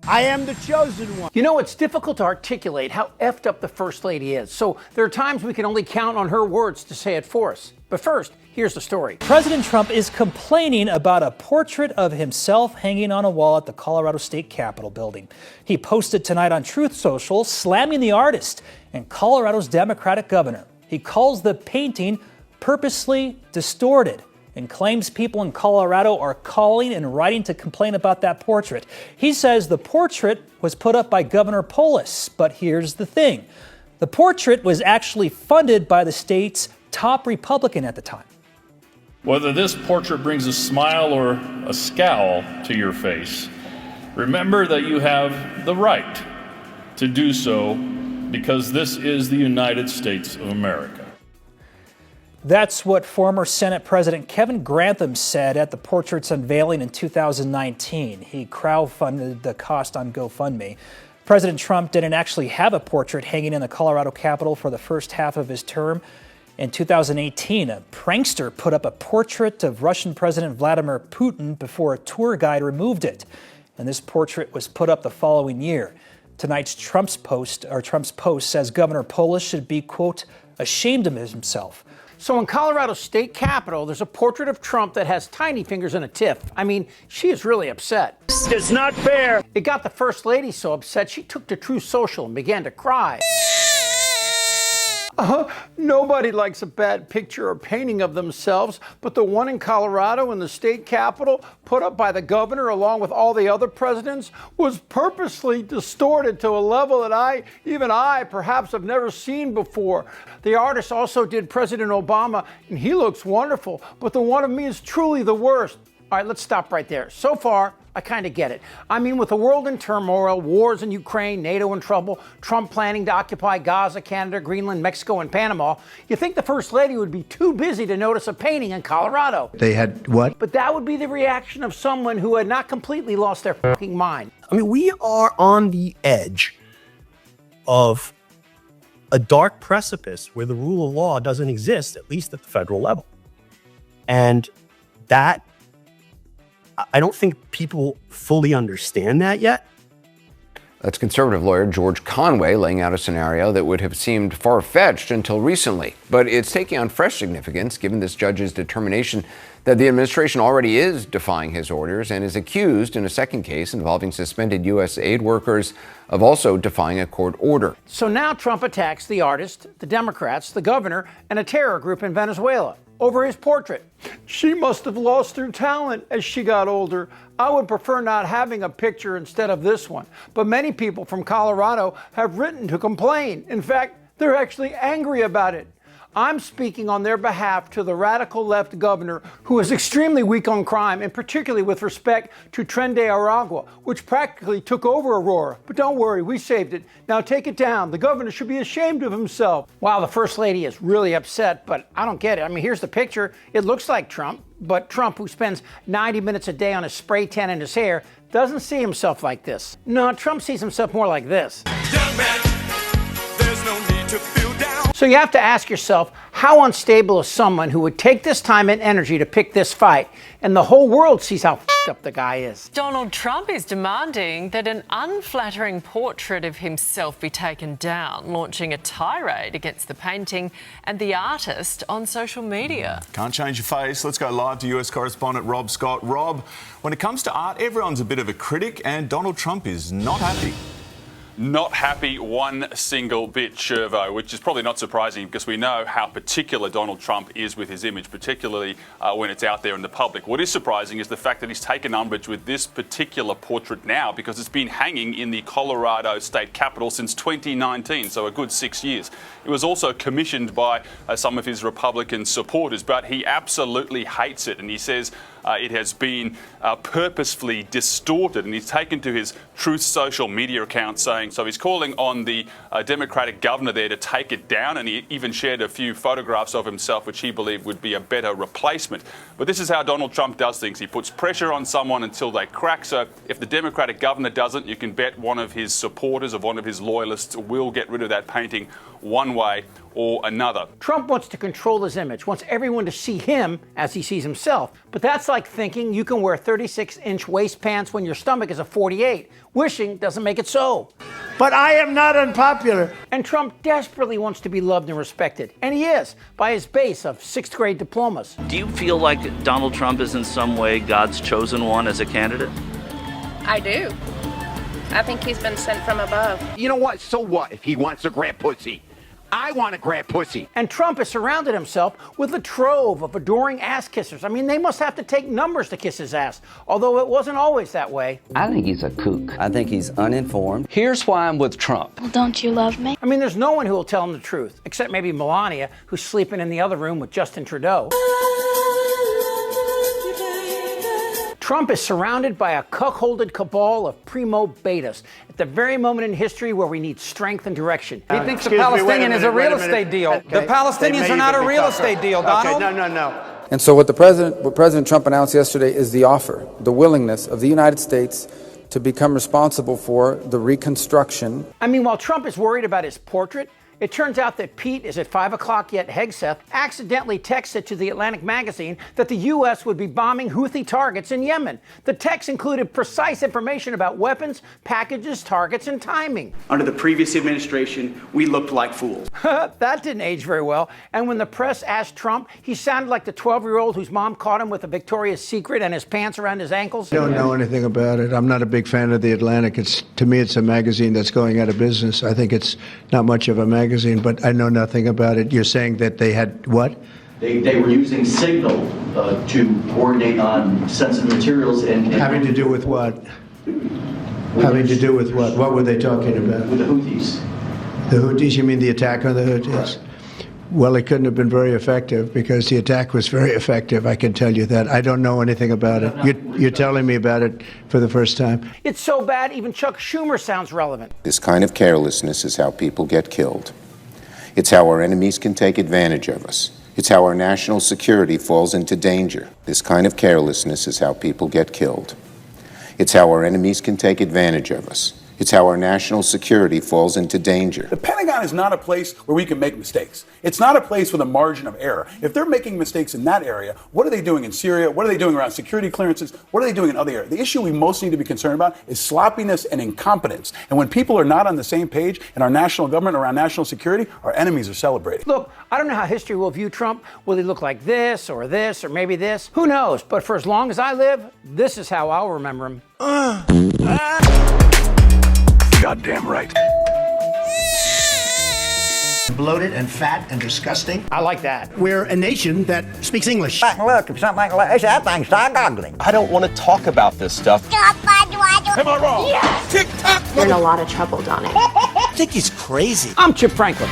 I am the chosen one. You know, it's difficult to articulate how effed up the First Lady is, so there are times we can only count on her words to say it for us. But first, here's the story. President Trump is complaining about a portrait of himself hanging on a wall at the Colorado State Capitol building. He posted tonight on Truth Social, slamming the artist and Colorado's Democratic governor. He calls the painting purposely distorted and claims people in Colorado are calling and writing to complain about that portrait. He says the portrait was put up by Governor Polis, but here's the thing. The portrait was actually funded by the state's top Republican at the time. Whether this portrait brings a smile or a scowl to your face, remember that you have the right to do so because this is the United States of America. That's what former Senate President Kevin Grantham said at the portrait's unveiling in 2019. He crowdfunded the cost on GoFundMe. President Trump didn't actually have a portrait hanging in the Colorado Capitol for the first half of his term. In 2018, a prankster put up a portrait of Russian President Vladimir Putin before a tour guide removed it. And this portrait was put up the following year. Tonight's Trump's post says Governor Polis should be, quote, ashamed of himself. So in Colorado's state capitol, there's a portrait of Trump that has tiny fingers and a tiff. I mean, she is really upset. It's not fair. It got the First Lady so upset, she took to Truth Social and began to cry. Nobody likes a bad picture or painting of themselves, but the one in Colorado in the state capitol, put up by the governor along with all the other presidents, was purposely distorted to a level that even I perhaps have never seen before. The artist also did President Obama, and he looks wonderful, but the one of me is truly the worst. All right, let's stop right there. So far, I kind of get it. I mean, with the world in turmoil, wars in Ukraine, NATO in trouble, Trump planning to occupy Gaza, Canada, Greenland, Mexico, and Panama, you think the First Lady would be too busy to notice a painting in Colorado. They had what? But that would be the reaction of someone who had not completely lost their fucking mind. I mean, we are on the edge of a dark precipice where the rule of law doesn't exist, at least at the federal level. And that, I don't think people fully understand that yet. That's conservative lawyer George Conway laying out a scenario that would have seemed far-fetched until recently. But it's taking on fresh significance given this judge's determination that the administration already is defying his orders and is accused in a second case involving suspended U.S. aid workers of also defying a court order. So now Trump attacks the artist, the Democrats, the governor, and a terror group in Venezuela over his portrait. She must have lost her talent as she got older. I would prefer not having a picture instead of this one. But many people from Colorado have written to complain. In fact, they're actually angry about it. I'm speaking on their behalf to the radical left governor who is extremely weak on crime, and particularly with respect to Tren de Aragua, which practically took over Aurora. But don't worry, we saved it. Now take it down. The governor should be ashamed of himself. Wow, the First Lady is really upset, but I don't get it. I mean, here's the picture. It looks like Trump, but Trump, who spends 90 minutes a day on his spray tan and his hair, doesn't see himself like this. No, Trump sees himself more like this. Young man, there's no need to feel down. So you have to ask yourself, how unstable is someone who would take this time and energy to pick this fight, and the whole world sees how f***ed up the guy is? Donald Trump is demanding that an unflattering portrait of himself be taken down, launching a tirade against the painting and the artist on social media. Can't change your face. Let's go live to US correspondent Rob Scott. Rob, when it comes to art, everyone's a bit of a critic, and Donald Trump is not happy. Not happy one single bit, Shervo, which is probably not surprising because we know how particular Donald Trump is with his image, particularly when it's out there in the public. What is surprising is the fact that he's taken umbrage with this particular portrait now because it's been hanging in the Colorado State Capitol since 2019, so a good 6 years. It was also commissioned by some of his Republican supporters, but he absolutely hates it, and he says it has been purposefully distorted, and he's taken to his Truth social media account saying, so he's calling on the Democratic governor there to take it down, and he even shared a few photographs of himself which he believed would be a better replacement. But this is how Donald Trump does things. He puts pressure on someone until they crack, so if the Democratic governor doesn't, you can bet one of his supporters or one of his loyalists will get rid of that painting one way or another. Trump wants to control his image, wants everyone to see him as he sees himself. But that's like thinking you can wear 36-inch waist pants when your stomach is a 48. Wishing doesn't make it so. But I am not unpopular. And Trump desperately wants to be loved and respected. And he is, by his base of 6th grade diplomas. Do you feel like Donald Trump is in some way God's chosen one as a candidate? I do. I think he's been sent from above. You know what? So what if he wants to grab pussy? I want to grab pussy. And Trump has surrounded himself with a trove of adoring ass kissers. I mean, they must have to take numbers to kiss his ass, although it wasn't always that way. I think he's a kook. I think he's uninformed. Here's why I'm with Trump. Well, don't you love me? I mean, there's no one who will tell him the truth, except maybe Melania, who's sleeping in the other room with Justin Trudeau. Trump is surrounded by a cuckolded cabal of primo betas at the very moment in history where we need strength and direction. He thinks the Palestinian is a real estate deal. Okay. The Palestinians are not a real estate deal, Donald. Okay, no. And so what President Trump announced yesterday is the offer, the willingness of the United States to become responsible for the reconstruction. I mean, while Trump is worried about his portrait, it turns out that Pete is at 5 o'clock, yet Hegseth accidentally texted to the Atlantic magazine that the U.S. would be bombing Houthi targets in Yemen. The text included precise information about weapons, packages, targets, and timing. Under the previous administration, we looked like fools. That didn't age very well. And when the press asked Trump, he sounded like the 12-year-old whose mom caught him with a Victoria's Secret and his pants around his ankles. I don't know anything about it. I'm not a big fan of the Atlantic. To me, it's a magazine that's going out of business. I think it's not much of a magazine, but I know nothing about it. You're saying that they had what? They were using Signal to coordinate on sensitive materials and Having to do with what? Having to do with what? What were they talking about? With the Houthis. The Houthis? You mean the attack on the Houthis? Correct. Well, it couldn't have been very effective because the attack was very effective. I can tell you that. I don't know anything about it. You're telling me about it for the first time. It's so bad, even Chuck Schumer sounds relevant. This kind of carelessness is how people get killed. It's how our enemies can take advantage of us. It's how our national security falls into danger. This kind of carelessness is how people get killed. It's how our enemies can take advantage of us. It's how our national security falls into danger. The Pentagon is not a place where we can make mistakes. It's not a place with a margin of error. If they're making mistakes in that area, what are they doing in Syria? What are they doing around security clearances? What are they doing in other areas? The issue we most need to be concerned about is sloppiness and incompetence. And when people are not on the same page in our national government around national security, our enemies are celebrating. Look, I don't know how history will view Trump. Will he look like this or maybe this? Who knows? But for as long as I live, this is how I'll remember him. Goddamn right. Bloated and fat and disgusting. I like that. We're a nation that speaks English. Look, if something like that thing's ugly. I don't want to talk about this stuff. Am I wrong? Yes! Tick-tock. You're in a lot of trouble, Donnie. I think he's crazy. I'm Chip Franklin.